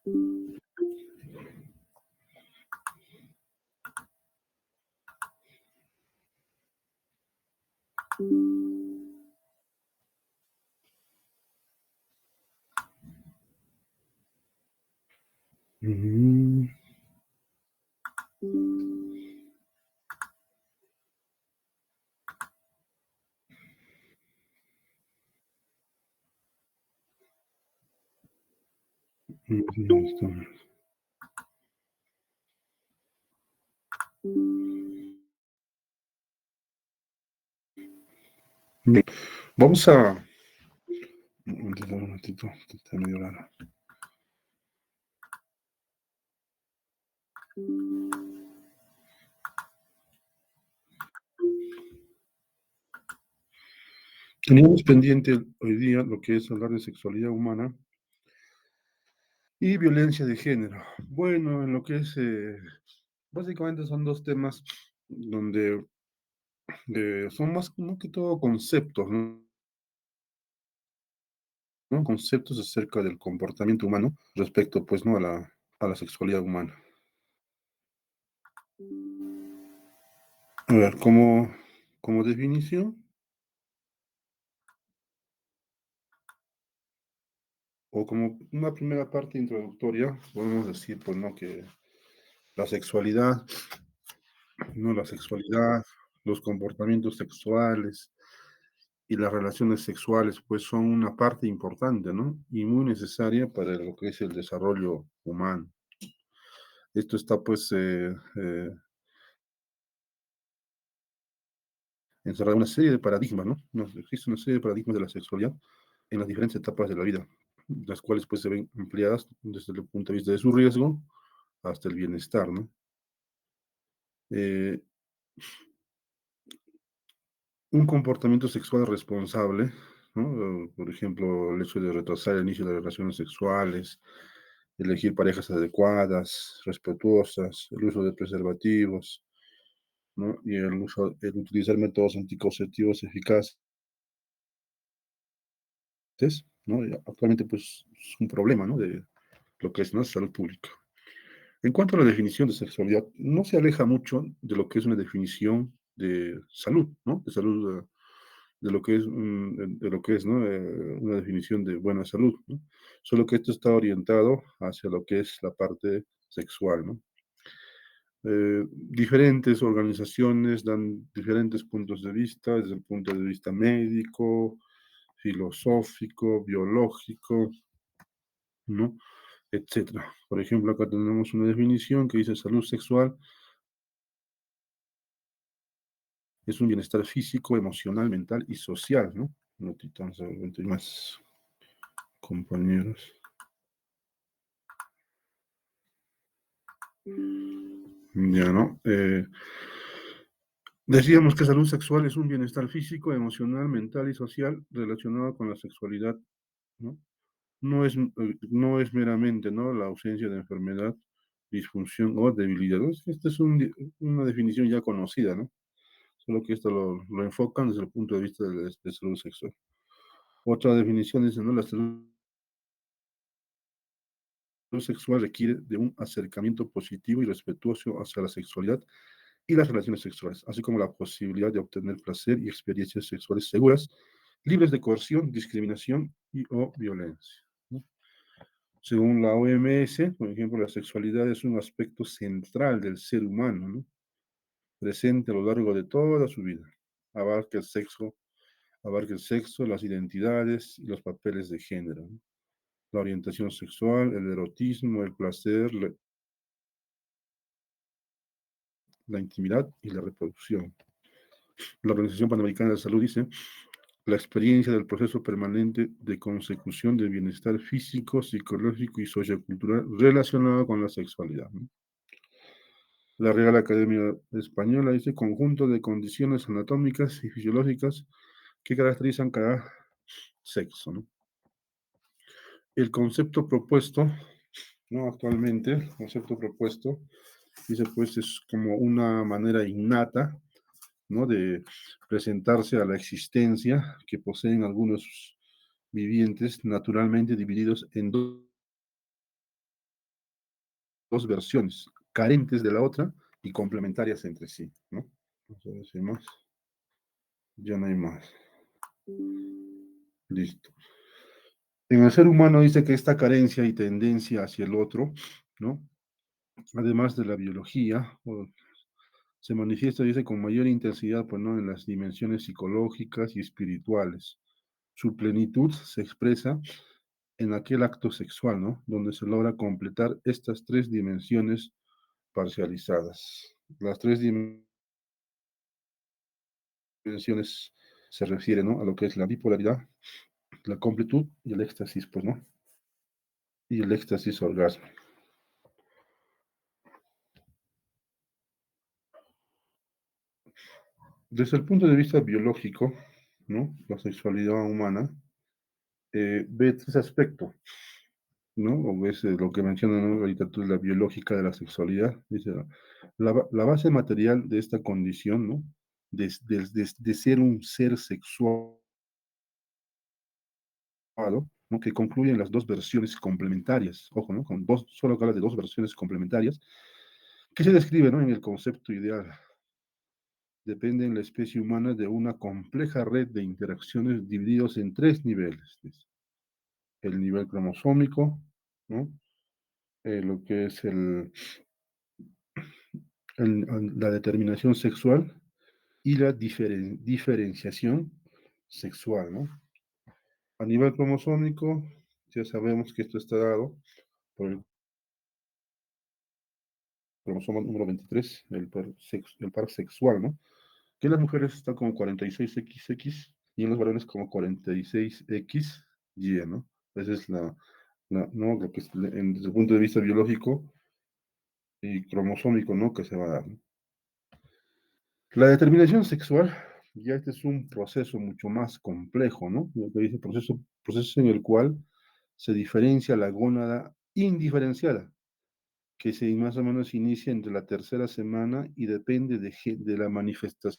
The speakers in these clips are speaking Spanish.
Mm, Bien, vamos a... Un ratito, está medio raro. Teníamos pendiente hoy día lo que es hablar de sexualidad humana y violencia de género. Bueno, en lo que es, básicamente son dos temas donde son más como que todo conceptos, ¿no? ¿No? Conceptos acerca del comportamiento humano respecto, pues, ¿no? A la sexualidad humana. A ver, como definición, o como una primera parte introductoria, podemos decir, pues, ¿no? Que la sexualidad, ¿no? La sexualidad, los comportamientos sexuales y las relaciones sexuales, pues, son una parte importante, ¿no? Y muy necesaria para lo que es el desarrollo humano. Esto está, pues, encerrado en una serie de paradigmas, ¿no? Existe una serie de paradigmas de la sexualidad en las diferentes etapas de la vida, las cuales, pues, se ven ampliadas desde el punto de vista de su riesgo hasta el bienestar, ¿no? Eh, un comportamiento sexual responsable, ¿no? Por ejemplo, el hecho de retrasar el inicio de relaciones sexuales, elegir parejas adecuadas, respetuosas, el uso de preservativos, ¿no? Y el utilizar métodos anticonceptivos eficaces, ¿no? Y actualmente, pues, es un problema, ¿no? De lo que es, ¿no? Salud pública. En cuanto a la definición de sexualidad, no se aleja mucho de lo que es una definición de salud, ¿no? De salud, de lo que es, de lo que es, ¿no? Una definición de buena salud, ¿no? Solo que esto está orientado hacia lo que es la parte sexual, ¿no? Diferentes organizaciones dan diferentes puntos de vista, desde el punto de vista médico, filosófico, biológico, ¿no? Etcétera. Por ejemplo, acá tenemos una definición que dice salud sexual es un bienestar físico, emocional, mental y social, ¿no? No vamos a ver, hay más compañeros. Ya, ¿no? Decíamos que salud sexual es un bienestar físico, emocional, mental y social relacionado con la sexualidad, ¿no? No es meramente, ¿no? La ausencia de enfermedad, disfunción o debilidad. Esta es una definición ya conocida, ¿no? Solo que esto lo enfocan desde el punto de vista de salud sexual. Otra definición dice, ¿no? La salud sexual requiere de un acercamiento positivo y respetuoso hacia la sexualidad y las relaciones sexuales, así como la posibilidad de obtener placer y experiencias sexuales seguras, libres de coerción, discriminación y o violencia, ¿no? Según la OMS, por ejemplo, la sexualidad es un aspecto central del ser humano, ¿no? Presente a lo largo de toda su vida. Abarca el sexo, abarca el sexo, las identidades y los papeles de género, ¿no? La orientación sexual, el erotismo, el placer, la intimidad y la reproducción. La Organización Panamericana de la Salud dice la experiencia del proceso permanente de consecución del bienestar físico, psicológico y sociocultural relacionado con la sexualidad, ¿no? La Real Academia Española dice conjunto de condiciones anatómicas y fisiológicas que caracterizan cada sexo, ¿no? El concepto propuesto, ¿no? Actualmente, el concepto propuesto, dice pues es como una manera innata, ¿no? De presentarse a la existencia que poseen algunos vivientes naturalmente divididos en dos dos versiones, carentes de la otra y complementarias entre sí, ¿no? Vamos a ver si hay más. Ya no hay más. Listo. En el ser humano dice que esta carencia y tendencia hacia el otro, ¿no? Además de la biología, se manifiesta, dice, con mayor intensidad, pues, ¿no? En las dimensiones psicológicas y espirituales. Su plenitud se expresa en aquel acto sexual, ¿no? Donde se logra completar estas tres dimensiones parcializadas. Las tres dimensiones se refieren, ¿no? A lo que es la bipolaridad, la completud y el éxtasis, pues, ¿no? Y el éxtasis orgasmo. Desde el punto de vista biológico, ¿no? La sexualidad humana ve tres aspectos, ¿no? O es lo que menciona, ¿no? La literatura la biológica de la sexualidad. Dice, la base material de esta condición, ¿no? De ser un ser sexual, ¿no? Que concluyen las dos versiones complementarias, ojo, ¿no? Con dos, solo habla de dos versiones complementarias, que se describe, ¿no? En el concepto ideal. Depende en la especie humana de una compleja red de interacciones divididos en tres niveles. Dice. El nivel cromosómico, ¿no? Lo que es la determinación sexual y la diferenciación sexual, ¿no? A nivel cromosómico, ya sabemos que esto está dado por el cromosoma número 23, el par sexual, ¿no? Que en las mujeres está como 46XX y en los varones como 46XY, ¿no? Esa es ¿no? Lo que es, desde el punto de vista biológico y cromosómico, ¿no? Que se va a dar, ¿no? La determinación sexual, ya este es un proceso mucho más complejo, ¿no? Lo que dice proceso en el cual se diferencia la gónada indiferenciada, que se más o menos inicia entre la tercera semana y depende de la manifestación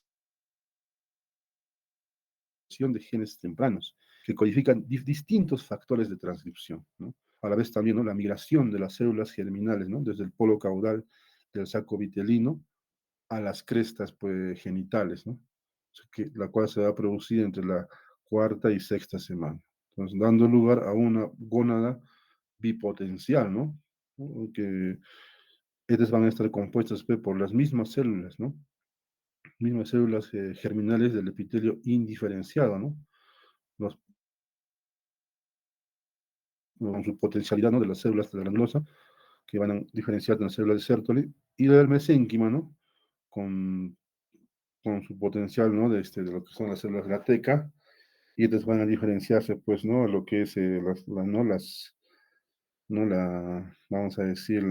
de genes tempranos, que codifican distintos factores de transcripción, ¿no? A la vez también, ¿no? La migración de las células germinales, ¿no? Desde el polo caudal del saco vitelino a las crestas pues, genitales, ¿no? La cual se va a producir entre la cuarta y sexta semana. Entonces, dando lugar a una gónada bipotencial, ¿no? Que estas van a estar compuestas pues, por las mismas células, ¿no? Mismas células germinales del epitelio indiferenciado, ¿no? Los, con su potencialidad, ¿no? De las células de la granulosa, que van a diferenciar de las células de Sertoli, y del mesénquima, ¿no? Con, con su potencial, ¿no? De lo que son las células de la teca, y estas van a diferenciarse, pues, ¿no? Lo que es ¿no? ¿no? Vamos a decir,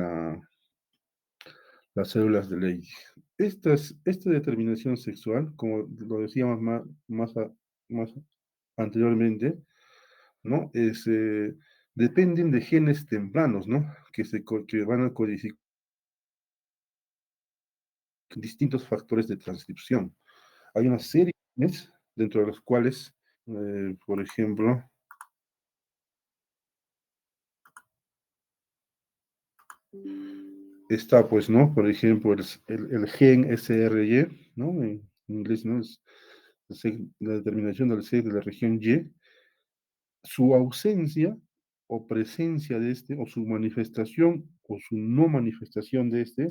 las células de Leydig. Esta determinación sexual, como lo decíamos más anteriormente, ¿no? Dependen de genes tempranos, ¿no? Que van a codificar distintos factores de transcripción. Hay una serie de genes dentro de los cuales, por ejemplo, está, pues, ¿no? Por ejemplo, el gen SRY, ¿no? En inglés, ¿no? Es la determinación del sexo de la región Y, su ausencia o presencia de este, o su manifestación o su no manifestación de este,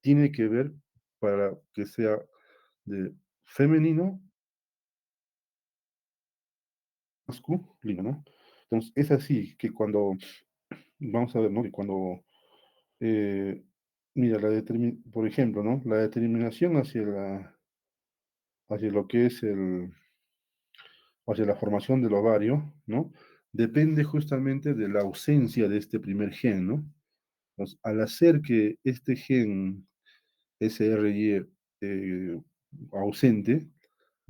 tiene que ver para que sea de femenino, masculino, ¿no? Entonces, es así que cuando, vamos a ver, ¿no? Que cuando, eh, mira, por ejemplo, ¿no? La determinación hacia lo que es hacia la formación del ovario, ¿no? Depende justamente de la ausencia de este primer gen, ¿no? Entonces, al hacer que este gen SRY ausente,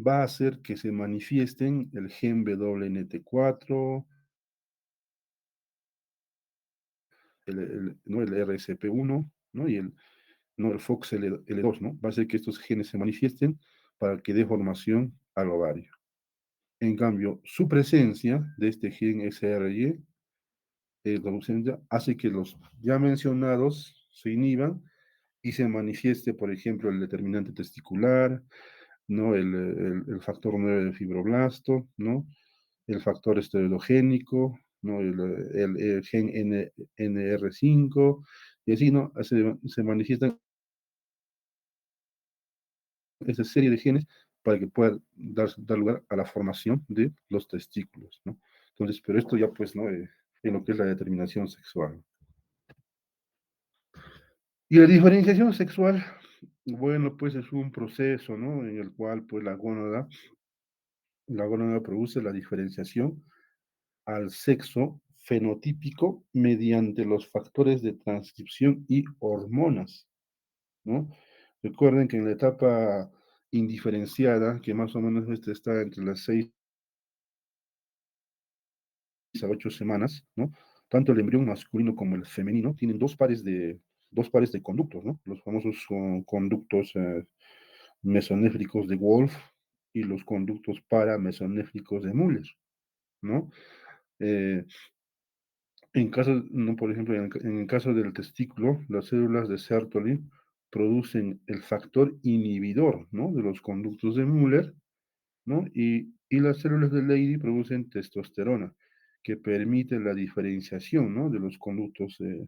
va a hacer que se manifiesten el gen WNT4, ¿no? El RSP1, ¿no? Y ¿no? El FOXL2, ¿no? Va a hacer que estos genes se manifiesten para que dé formación al ovario. En cambio, su presencia de este gen SRY hace que los ya mencionados se inhiban y se manifieste, por ejemplo, el determinante testicular, ¿no? El factor 9 de fibroblasto, ¿no? El factor esteroidogénico, ¿no? El gen NR5, y así, ¿no? Se manifiestan esa serie de genes para que pueda dar lugar a la formación de los testículos, ¿no? Entonces, pero esto ya pues, ¿no? En lo que es la determinación sexual. Y la diferenciación sexual, bueno, pues es un proceso, ¿no? En el cual pues la gónada produce la diferenciación al sexo fenotípico mediante los factores de transcripción y hormonas, ¿no? Recuerden que en la etapa indiferenciada, que más o menos está entre las 6 a 8 semanas, ¿no? Tanto el embrión masculino como el femenino tienen dos pares de conductos, ¿no? Los famosos conductos mesonéfricos de Wolf y los conductos paramesonéfricos de Müller, ¿no? Eh, no, por ejemplo, en el caso del testículo, las células de Sertoli producen el factor inhibidor, ¿no? De los conductos de Müller, ¿no? Y las células de Leydig producen testosterona, que permite la diferenciación, ¿no? De los conductos de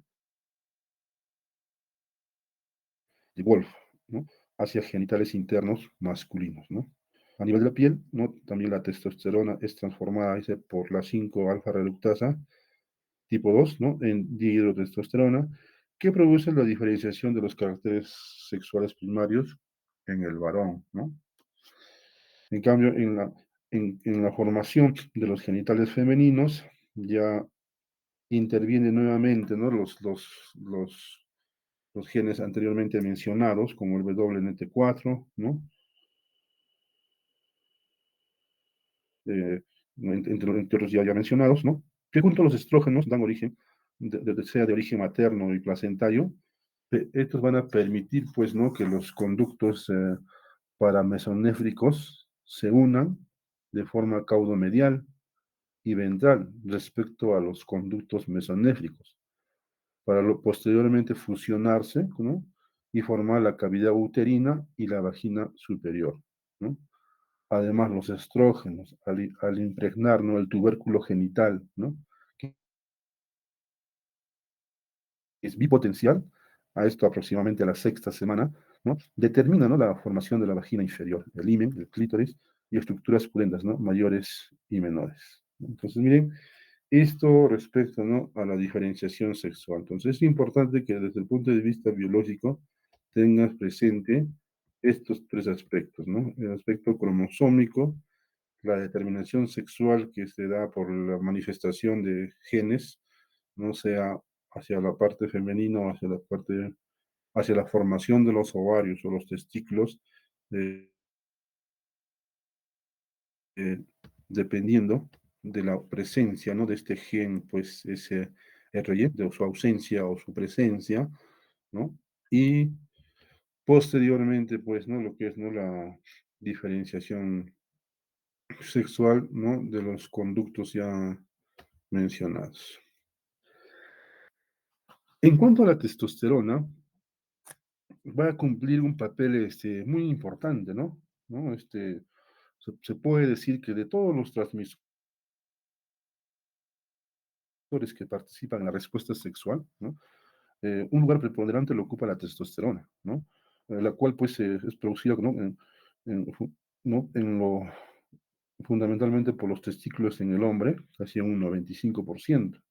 Wolf, ¿no? Hacia genitales internos masculinos, ¿no? A nivel de la piel, ¿no? También la testosterona es transformada por la 5-alfa reductasa tipo 2, ¿no? En dihidrotestosterona, que produce la diferenciación de los caracteres sexuales primarios en el varón, ¿no? En cambio, en la formación de los genitales femeninos ya intervienen nuevamente, ¿no? Los genes anteriormente mencionados, como el WNT4, ¿no? Eh, entre otros ya mencionados, ¿no? Que junto a los estrógenos dan origen, sea de origen materno y placentario, estos van a permitir, pues, ¿no? Que los conductos paramesonéfricos se unan de forma caudomedial y ventral respecto a los conductos mesonéfricos, para posteriormente fusionarse, ¿no? Y formar la cavidad uterina y la vagina superior, ¿no? Además, los estrógenos, al impregnar, ¿no? El tubérculo genital, ¿no? Que es bipotencial, a esto aproximadamente a la sexta semana, ¿no? Determina, ¿no? La formación de la vagina inferior, el himen, el clítoris y estructuras pudendas, ¿no? Mayores y menores. Entonces, miren, esto respecto, ¿no? A la diferenciación sexual. Entonces, es importante que desde el punto de vista biológico tengas presente estos tres aspectos, ¿no? El aspecto cromosómico, la determinación sexual que se da por la manifestación de genes, no sea hacia la parte femenina o hacia la formación de los ovarios o los testículos, eh, eh, dependiendo de la presencia, ¿no? De este gen, pues ese RY, de su ausencia o su presencia, ¿no? Y posteriormente, pues, ¿no? Lo que es, ¿no? La diferenciación sexual, ¿no? De los conductos ya mencionados. En cuanto a la testosterona, va a cumplir un papel muy importante, ¿no? ¿No? Se puede decir que de todos los transmisores que participan en la respuesta sexual, ¿no? Un lugar preponderante lo ocupa la testosterona, ¿no? La cual pues es producida, ¿no? ¿No? Fundamentalmente por los testículos en el hombre, casi un 95%,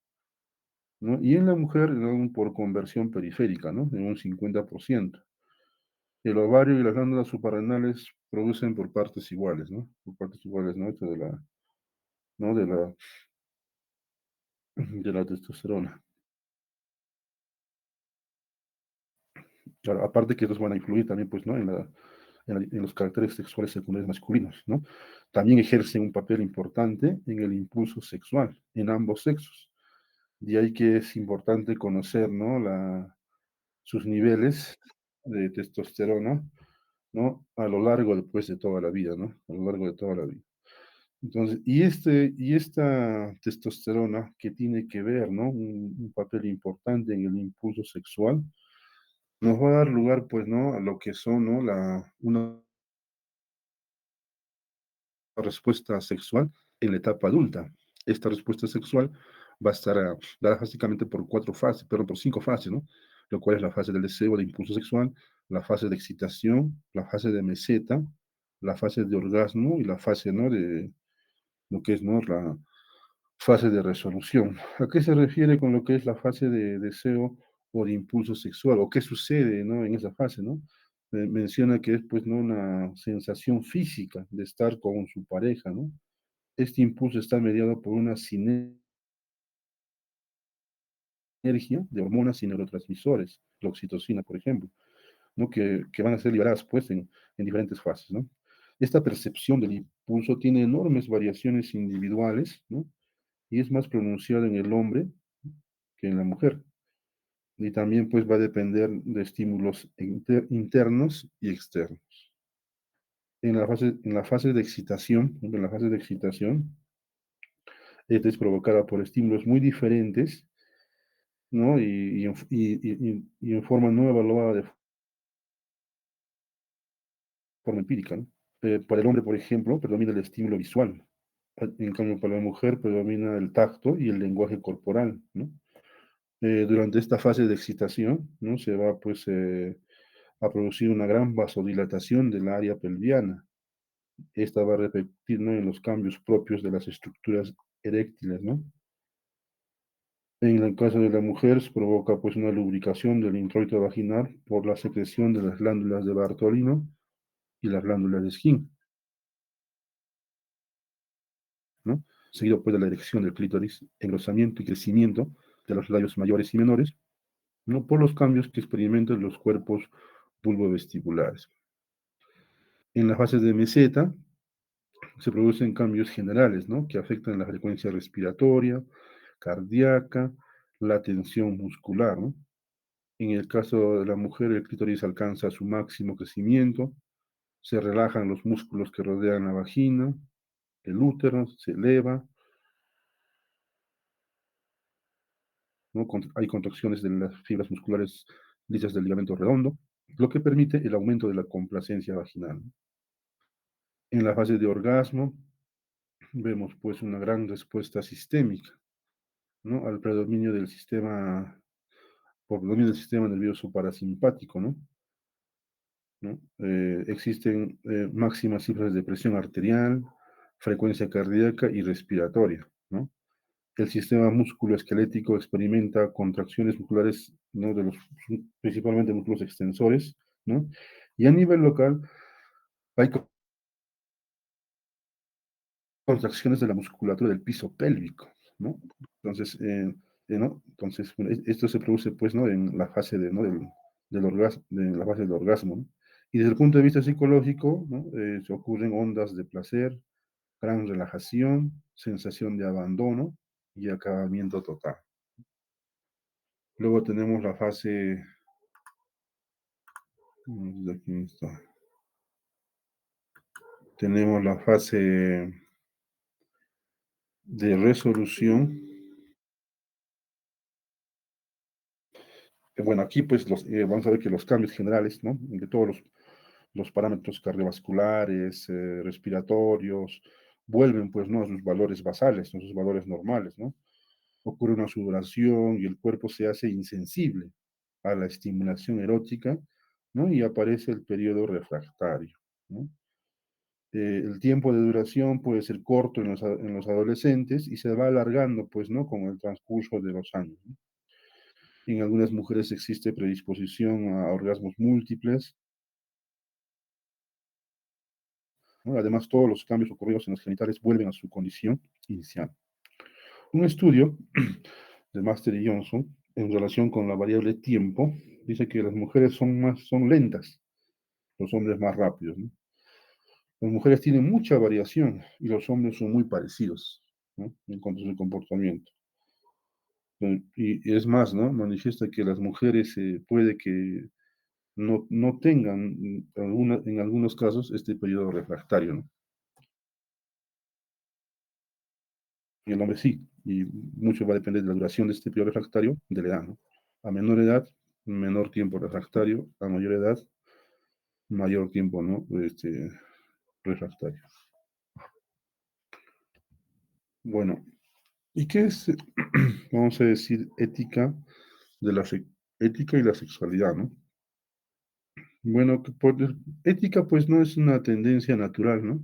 ¿no? Y en la mujer, ¿no? Por conversión periférica, ¿no? En un 50%. El ovario y las glándulas suprarrenales producen por partes iguales, ¿no? Por partes iguales, ¿no? Esto ¿no? De la testosterona. Claro, aparte que estos van a influir también, pues, ¿no? En los caracteres sexuales secundarios masculinos, ¿no? También ejercen un papel importante en el impulso sexual en ambos sexos. De ahí que es importante conocer, ¿no? Sus niveles de testosterona, ¿no? A lo largo, después de toda la vida, ¿no? A lo largo de toda la vida. Entonces, y esta testosterona que tiene que ver, ¿no? Un papel importante en el impulso sexual, nos va a dar lugar, pues, ¿no? A lo que son, ¿no? Una respuesta sexual en la etapa adulta. Esta respuesta sexual va a estar dada básicamente por cuatro fases, perdón, por cinco fases, ¿no? Lo cual es la fase del deseo, de impulso sexual, la fase de excitación, la fase de meseta, la fase de orgasmo y la fase, ¿no? De lo que es, ¿no? La fase de resolución. ¿A qué se refiere con lo que es la fase de deseo o de impulso sexual? ¿O qué sucede, ¿no? En esa fase, ¿no? Menciona que es, pues, ¿no? Una sensación física de estar con su pareja, ¿no? Este impulso está mediado por una sinergia de hormonas y neurotransmisores, la oxitocina, por ejemplo, ¿no? Que van a ser liberadas pues, en diferentes fases. ¿No? Esta percepción del impulso tiene enormes variaciones individuales, ¿no? Y es más pronunciada en el hombre que en la mujer. Y también pues, va a depender de estímulos internos y externos. En la fase de excitación, esta es provocada por estímulos muy diferentes, ¿no? Y en forma no evaluada de forma empírica, ¿no? Para el hombre, por ejemplo, predomina el estímulo visual. En cambio, para la mujer predomina el tacto y el lenguaje corporal, ¿no? Durante esta fase de excitación, ¿no? Se va, pues, a producir una gran vasodilatación del área pelviana. Esta va a repetir, ¿no? En los cambios propios de las estructuras eréctiles, ¿no? En el caso de la mujer, se provoca pues una lubricación del introito vaginal por la secreción de las glándulas de Bartolino y las glándulas de Skene, ¿no? Seguido pues de la erección del clítoris, engrosamiento y crecimiento de los labios mayores y menores, ¿no? Por los cambios que experimentan los cuerpos vulvovestibulares. En la fase de meseta se producen cambios generales, ¿no? Que afectan la frecuencia respiratoria, cardíaca, la tensión muscular, ¿no? En el caso de la mujer, el clítoris alcanza su máximo crecimiento, se relajan los músculos que rodean la vagina, el útero se eleva, ¿no? Hay contracciones de las fibras musculares lisas del ligamento redondo, lo que permite el aumento de la complacencia vaginal. En la fase de orgasmo vemos pues una gran respuesta sistémica, ¿no? Al predominio del sistema, por predominio del sistema nervioso parasimpático, ¿no? ¿No? Existen máximas cifras de presión arterial, frecuencia cardíaca y respiratoria, ¿no? El sistema musculoesquelético experimenta contracciones musculares, ¿no? Principalmente músculos extensores, ¿no? Y a nivel local hay contracciones de la musculatura del piso pélvico, ¿no? Entonces, ¿no? Entonces bueno, esto se produce, pues, ¿no? En la fase ¿no? del orgasmo, de la fase del orgasmo, ¿no? Y desde el punto de vista psicológico, ¿no? Se ocurren ondas de placer, gran relajación, sensación de abandono y acabamiento total. Luego tenemos la fase, aquí está. Tenemos la fase de resolución. Bueno, aquí pues vamos a ver que los cambios generales, ¿no? De todos los parámetros cardiovasculares, respiratorios, vuelven pues, ¿no? A sus valores basales, a sus valores normales, ¿no? Ocurre una sudoración y el cuerpo se hace insensible a la estimulación erótica, ¿no? Y aparece el periodo refractario, ¿no? El tiempo de duración puede ser corto en los adolescentes y se va alargando, pues, ¿no? Con el transcurso de los años, ¿no? En algunas mujeres existe predisposición a orgasmos múltiples, ¿no? Además, todos los cambios ocurridos en los genitales vuelven a su condición inicial. Un estudio de Master y Johnson en relación con la variable tiempo dice que las mujeres son lentas, los hombres más rápidos, ¿no? Las mujeres tienen mucha variación y los hombres son muy parecidos, ¿no? En cuanto a su comportamiento. Y es más, ¿no? Manifiesta que las mujeres puede que no tengan en algunos casos este periodo refractario, ¿no? y el hombre sí, y mucho va a depender de la duración de este periodo refractario, de la edad, ¿no? A menor edad, menor tiempo refractario, a mayor edad, mayor tiempo, ¿no? Refractario. Bueno, ¿y qué es, vamos a decir, de la ética y la sexualidad, ¿no? Bueno, ética pues no es una tendencia natural, ¿no?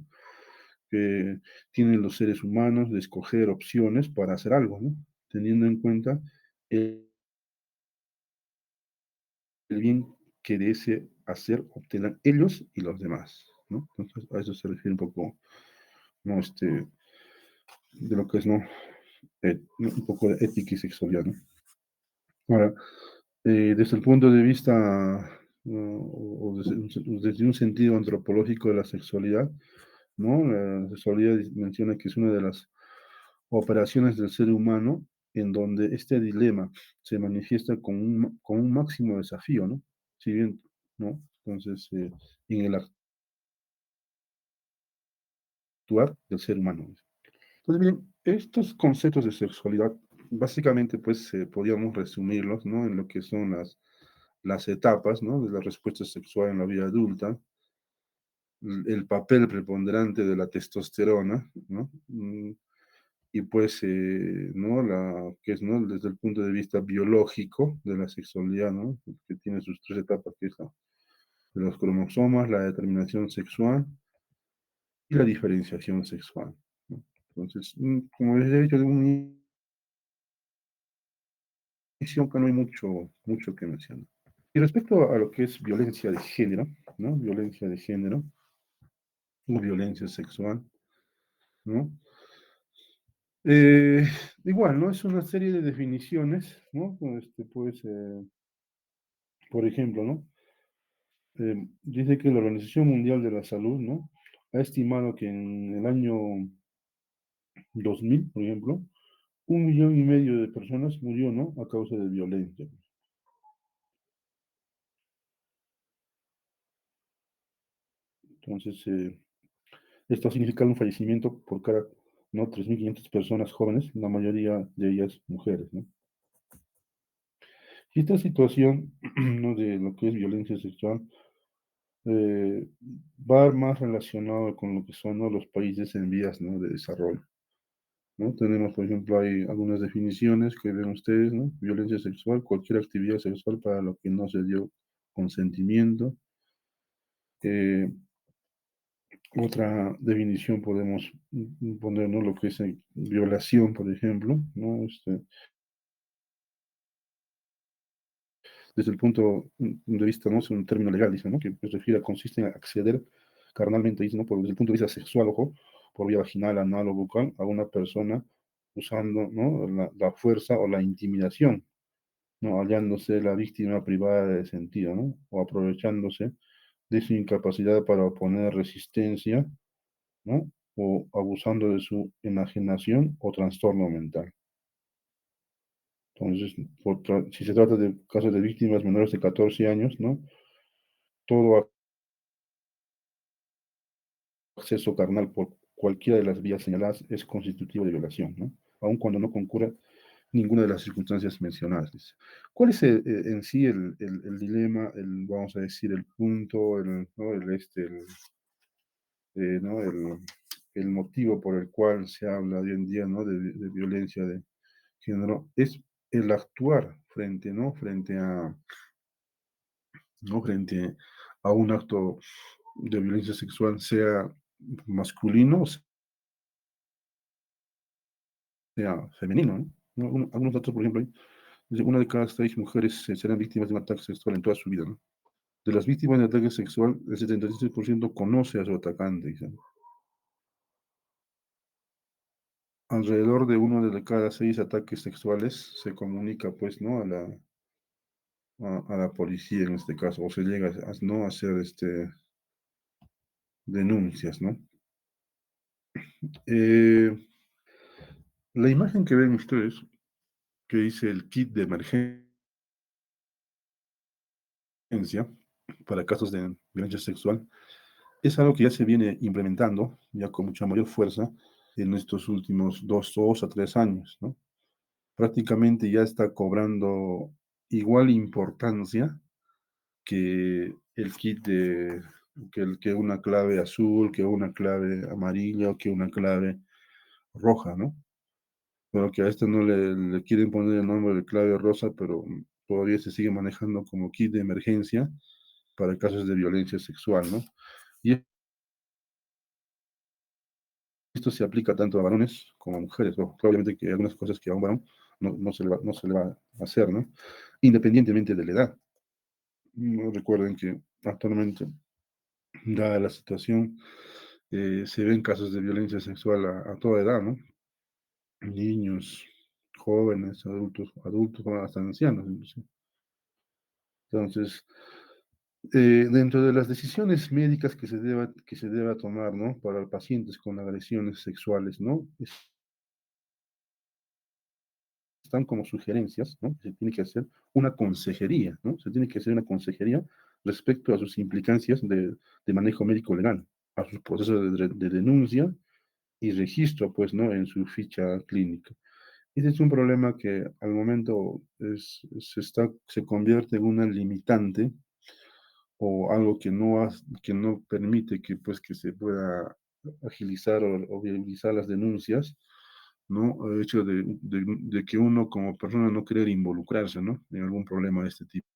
Que tienen los seres humanos de escoger opciones para hacer algo, ¿no? Teniendo en cuenta el, el bien que desee hacer, obtengan ellos y los demás, ¿no? Entonces, a eso se refiere un poco, ¿no? De lo que es, ¿no? Un poco de ética y sexualidad, ¿no? Ahora, desde el punto de vista, o desde un sentido antropológico de la sexualidad, ¿no? La sexualidad menciona que es una de las operaciones del ser humano en donde este dilema se manifiesta con un máximo desafío, ¿no? Si bien, ¿no? Entonces, en el actuar del ser humano. Entonces, bien, estos conceptos de sexualidad, básicamente, pues, podríamos resumirlos, ¿no? En lo que son las etapas, ¿no? De la respuesta sexual en la vida adulta, el papel preponderante de la testosterona, ¿no? Y pues, ¿no? Que es, ¿no? Desde el punto de vista biológico de la sexualidad, ¿no? Que tiene sus tres etapas, que es la de los cromosomas, la determinación sexual y la diferenciación sexual, ¿no? Entonces, como les he dicho de un inicio, que no hay mucho que mencionar. Y respecto a lo que es violencia de género, ¿no? Violencia de género o violencia sexual, ¿no? Eh, igual, ¿no? Es una serie de definiciones, ¿no? Pues, por ejemplo, ¿no? Dice que la Organización Mundial de la Salud, ¿no? Ha estimado que en el año 2000, por ejemplo, 1,5 millones de personas murió, ¿no? A causa de violencia. Entonces, esto ha significado un fallecimiento por cada, ¿no? 3.500 personas jóvenes, la mayoría de ellas mujeres, ¿no? Y esta situación, ¿no? De lo que es violencia sexual, eh, va más relacionado con lo que son, ¿no? Los países en vías, ¿no? De desarrollo, ¿no? Tenemos, por ejemplo, hay algunas definiciones que ven ustedes, ¿no? Violencia sexual, cualquier actividad sexual para lo que no se dio consentimiento. Eh, Otra definición podemos poner, ¿no? Lo que es violación, por ejemplo, ¿no? Desde el punto de vista, ¿no? Es un término legal, dice, ¿no? Que se refiere a, consiste en acceder carnalmente, dice, ¿no? Desde el punto de vista sexual, ojo, por vía vaginal, anal o bucal, a una persona usando, ¿no? La fuerza o la intimidación, ¿no? Hallándose la víctima privada de sentido, ¿no? O aprovechándose de su incapacidad para oponer resistencia, ¿no? O abusando de su enajenación o trastorno mental. Entonces, si se trata de casos de víctimas menores de 14 años, ¿no? Todo acceso carnal por cualquiera de las vías señaladas es constitutivo de violación, ¿no? Aun cuando no concurra ninguna de las circunstancias mencionadas. Dice. ¿Cuál es en sí el dilema, vamos a decir, el punto, ¿no? ¿no? El motivo por el cual se habla hoy en día, ¿no? De violencia de género? Es el actuar frente, ¿no? ¿No? Frente a un acto de violencia sexual, sea masculino o sea femenino, ¿no? Algunos datos, por ejemplo, dice, una de cada 6 mujeres serán víctimas de un ataque sexual en toda su vida, ¿no? De las víctimas de ataque sexual, el 76% conoce a su atacante, dice. Alrededor de uno de cada 6 ataques sexuales se comunica, pues, ¿no? A la policía en este caso, o se llega ¿no? A hacer denuncias, ¿no? Eh, la imagen que ven ustedes, que dice el kit de emergencia para casos de violencia sexual, es algo que ya se viene implementando, ya con mucha mayor fuerza, en estos últimos 2 a 3 años, ¿no? Prácticamente ya está cobrando igual importancia que el kit de que una clave azul, que una clave amarilla o que una clave roja, ¿no? Pero que a este no le quieren poner el nombre de clave rosa, pero todavía se sigue manejando como kit de emergencia para casos de violencia sexual, ¿no? Y esto se aplica tanto a varones como a mujeres, ¿no? Obviamente que hay algunas cosas que a un varón no se le va a hacer, ¿no? Independientemente de la edad. Recuerden que actualmente, dada la situación, se ven casos de violencia sexual a toda edad, ¿no? Niños, jóvenes, adultos, hasta ancianos, inclusive. Entonces, dentro de las decisiones médicas que se deba tomar, ¿no? Para pacientes con agresiones sexuales, ¿no? Están como sugerencias, ¿no? Se tiene que hacer una consejería, ¿no? Se tiene que hacer una consejería respecto a sus implicancias de manejo médico legal, a sus procesos de denuncia y registro, pues, ¿no? En su ficha clínica. Ese es un problema que al momento se convierte en una limitante o algo que no permite que, pues, que se pueda agilizar o viabilizar las denuncias, ¿no? El hecho de que uno como persona no querer involucrarse, ¿no? En algún problema de este tipo,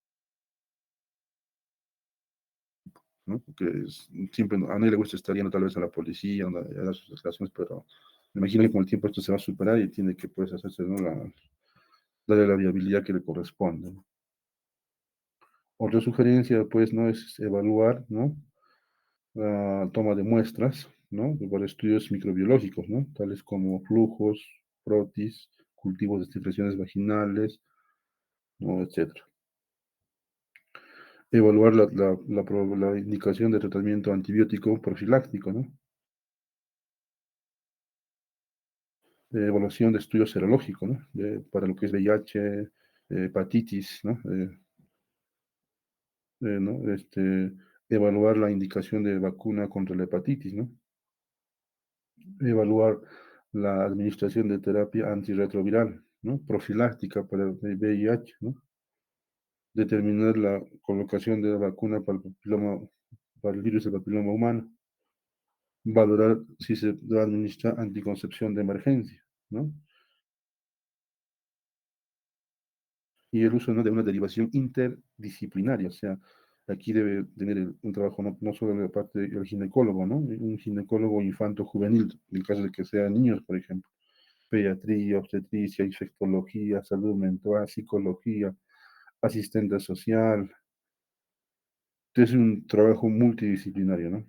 ¿no? Porque siempre a nadie le gusta estar yendo tal vez a la policía, a dar sus declaraciones, pero me imagino que con el tiempo esto se va a superar y tiene que, pues, hacerse, ¿no? Darle la viabilidad que le corresponde, ¿no? Otra sugerencia, pues, ¿no? Es evaluar, ¿no? La toma de muestras, ¿no? Para estudios microbiológicos, ¿no? Tales como flujos, frotis, cultivos de secreciones vaginales, ¿no? Etcétera. Evaluar la indicación de tratamiento antibiótico profiláctico, ¿no? Evaluación de estudio serológico, ¿no? Para lo que es VIH, hepatitis, ¿no? ¿No? Evaluar la indicación de vacuna contra la hepatitis, ¿no? Evaluar la administración de terapia antirretroviral, ¿no? Profiláctica para el VIH, ¿no? Determinar la colocación de la vacuna para el virus del papiloma humano. Valorar si se administra anticoncepción de emergencia, ¿no? Y el uso, ¿no? De una derivación interdisciplinaria, o sea, aquí debe tener un trabajo no solo de la parte del ginecólogo, ¿no? Un ginecólogo infanto-juvenil, en el caso de que sean niños, por ejemplo. Pediatría, obstetricia, infectología, salud mental, psicología, asistente social. Es un trabajo multidisciplinario, ¿no?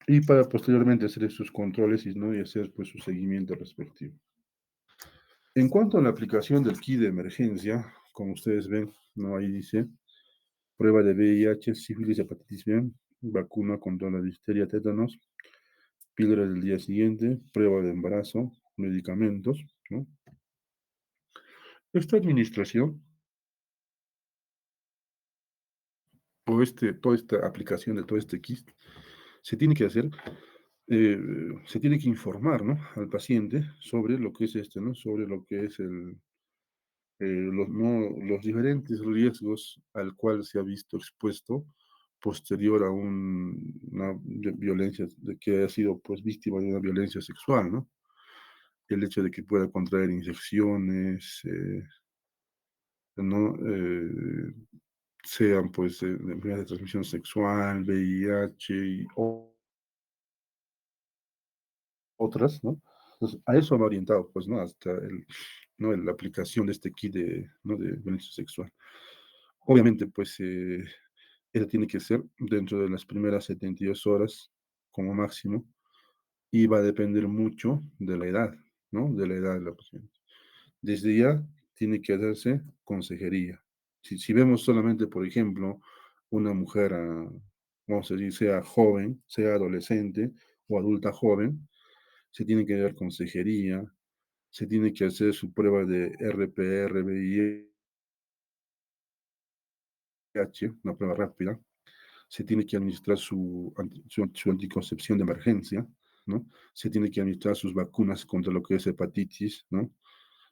Y para posteriormente hacer sus controles ¿no? y hacer, pues, su seguimiento respectivo. En cuanto a la aplicación del kit de emergencia, como ustedes ven, ¿no? Ahí dice, prueba de VIH, sífilis, hepatitis B, vacuna contra la difteria, tétanos, píldora del día siguiente, prueba de embarazo, medicamentos, ¿no? Esta administración toda esta aplicación de todo este kit se tiene que hacer, eh, se tiene que informar, ¿no? Al paciente sobre lo que es ¿no? Sobre lo que es los diferentes riesgos al cual se ha visto expuesto posterior a una violencia, de que ha sido, pues, víctima de una violencia sexual, ¿no? El hecho de que pueda contraer infecciones, ¿no? Sean, pues, de enfermedades de transmisión sexual, VIH y otras, ¿no? Entonces, a eso va orientado, pues, ¿no? Hasta ¿no? La aplicación de este kit ¿no? de violencia sexual. Obviamente, pues, eso tiene que ser dentro de las primeras 72 horas como máximo y va a depender mucho de la edad, ¿no? De la edad de la paciente. Desde ya tiene que hacerse consejería. Si vemos solamente, por ejemplo, una mujer, vamos a decir, sea joven, sea adolescente o adulta joven, se tiene que dar consejería, se tiene que hacer su prueba de RPR, VIH, una prueba rápida, se tiene que administrar su anticoncepción de emergencia, ¿no? Se tiene que administrar sus vacunas contra lo que es hepatitis, ¿no?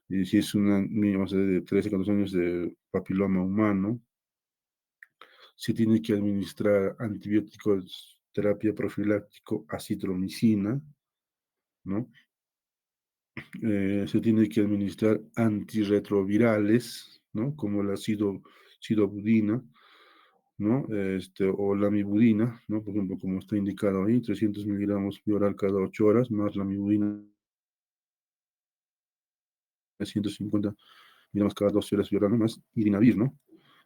Y si es una niña, vamos a decir, de 13, 14 años de papiloma humano, se tiene que administrar antibióticos, terapia profiláctico, acitromicina, ¿no? Se tiene que administrar antirretrovirales, ¿no? Como la sidobudina, ¿no? O la mibudina, ¿no? Por ejemplo, como está indicado ahí, 300 miligramos de oral cada 8 horas, más la mibudina de 150 miligramos cada 12 horas de oral, más irinavir, ¿no?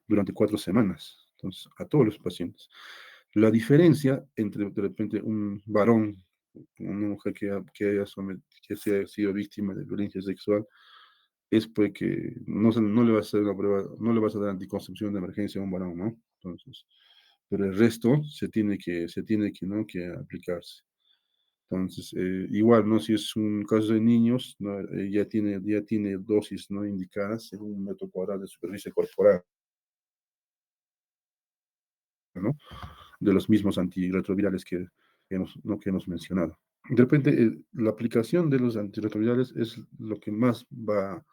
Durante 4 semanas. Entonces, a todos los pacientes. La diferencia entre, de repente, un varón, una mujer que haya sido víctima de violencia sexual, es pues que no le vas a hacer una prueba, no le vas a dar anticoncepción de emergencia a un varón, ¿no? Entonces, pero el resto ¿no? que aplicarse. Entonces, igual, ¿no? Si es un caso de niños, ¿no? Ya tiene dosis, ¿no? Indicadas según un metro cuadrado de superficie corporal, ¿no? De los mismos antirretrovirales ¿no? que hemos mencionado. De repente, la aplicación de los antirretrovirales es lo que más va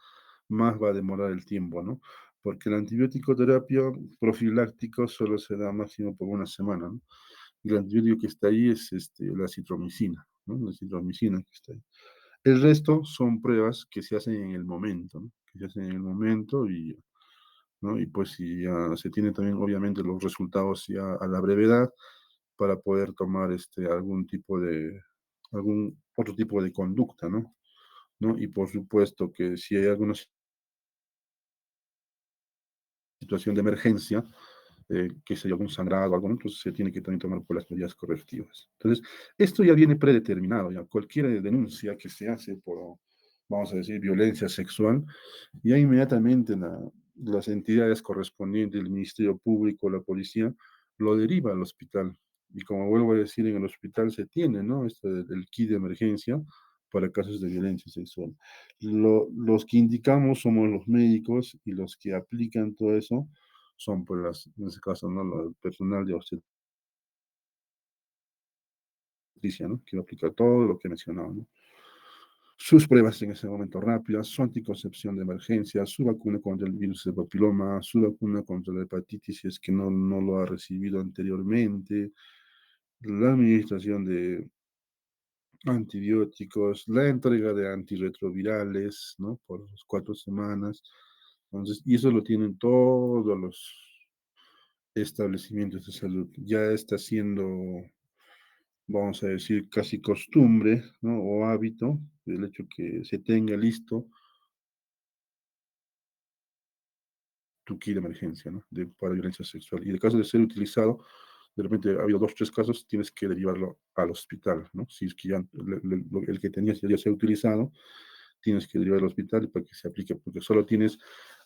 a demorar el tiempo, ¿no? Porque el antibiótico terapia profiláctico solo se da máximo por una semana, ¿no? Y el antibiótico que está ahí es la citromicina, ¿no? La citromicina que está ahí. El resto son pruebas que se hacen en el momento, ¿no? Que se hacen en el momento ¿no? Y pues si ya se tienen también obviamente los resultados ya a la brevedad para poder tomar algún otro tipo de conducta, ¿no? ¿No? Y por supuesto que si hay alguna situación de emergencia, que se algún sangrado o algo, ¿no? Entonces se tiene que también tomar por las medidas correctivas. Entonces, esto ya viene predeterminado, ya cualquier denuncia que se hace por, vamos a decir, violencia sexual, ya inmediatamente las entidades correspondientes, el Ministerio Público, la policía, lo deriva al hospital. Y como vuelvo a decir, en el hospital se tiene, ¿no? El kit de emergencia para casos de violencia sexual. Los que indicamos somos los médicos y los que aplican todo eso son, pues, en ese caso, ¿no? El personal de obstetricia, ¿no? Que va a aplicar todo lo que he mencionado, ¿no? Sus pruebas en ese momento rápidas, su anticoncepción de emergencia, su vacuna contra el virus de papiloma, su vacuna contra la hepatitis si es que no lo ha recibido anteriormente, la administración de antibióticos, la entrega de antirretrovirales, ¿no? Por 4 semanas. Entonces, y eso lo tienen todos los establecimientos de salud. Ya está siendo, vamos a decir, casi costumbre, ¿no? O hábito, el hecho que se tenga listo tu kit de emergencia, ¿no? Para violencia sexual. Y en el caso de ser utilizado, de repente ha habido 2, 3 casos, tienes que derivarlo al hospital, ¿no? Si es que ya el que tenías ya se ha utilizado, tienes que derivar al hospital para que se aplique, porque solo tienes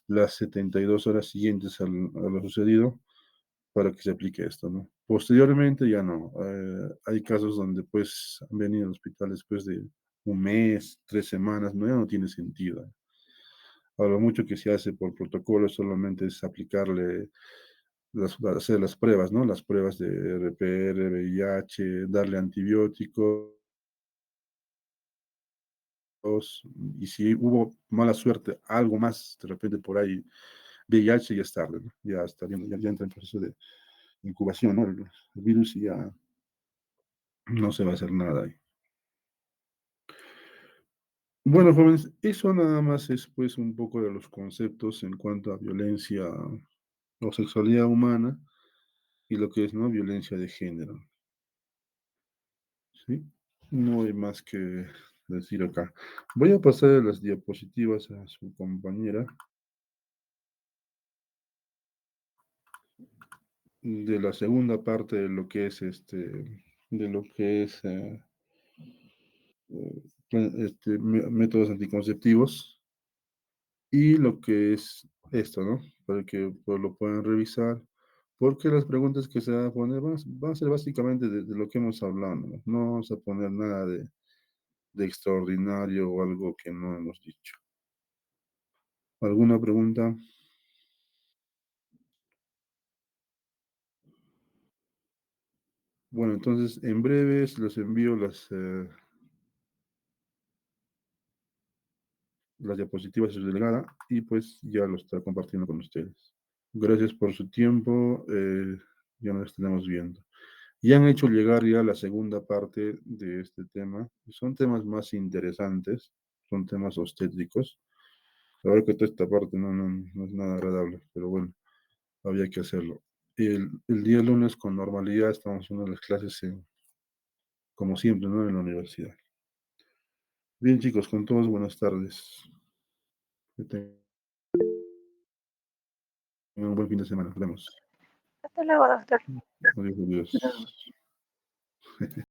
las 72 horas siguientes a lo sucedido para que se aplique esto, ¿no? Posteriormente ya no. Hay casos donde pues han venido al hospital después de un mes, 3 semanas, no, ya no tiene sentido. A lo mucho que se hace por protocolo solamente es aplicarle, hacer las pruebas, ¿no? Las pruebas de RPR, VIH, darle antibióticos, y si hubo mala suerte, algo más, de repente por ahí, VIH ya es tarde, ¿no? Ya está, ya entra en proceso de incubación, ¿no? El virus y ya no se va a hacer nada ahí. Bueno, jóvenes, eso nada más es pues un poco de los conceptos en cuanto a violencia o sexualidad humana y lo que es, ¿no? Violencia de género, ¿sí? No hay más que decir acá. Voy a pasar las diapositivas a su compañera de la segunda parte de lo que es métodos anticonceptivos y lo que es esto, ¿no? Para que pues, lo puedan revisar, porque las preguntas que se van a poner van a ser básicamente de lo que hemos hablado, ¿no? No vamos a poner nada de extraordinario o algo que no hemos dicho. ¿Alguna pregunta? Bueno, entonces en breves les envío las diapositivas de su delegada y pues ya lo está compartiendo con ustedes. Gracias por su tiempo, ya nos estaremos viendo. Y han hecho llegar ya la segunda parte de este tema. Son temas más interesantes, son temas obstétricos. La verdad que toda esta parte no es nada agradable, pero bueno, había que hacerlo. El día lunes con normalidad estamos haciendo las clases como siempre, ¿no? En la universidad. Bien, chicos, con todos, buenas tardes. Que tengan un buen fin de semana. Nos vemos. Hasta luego, doctor. Adiós, adiós.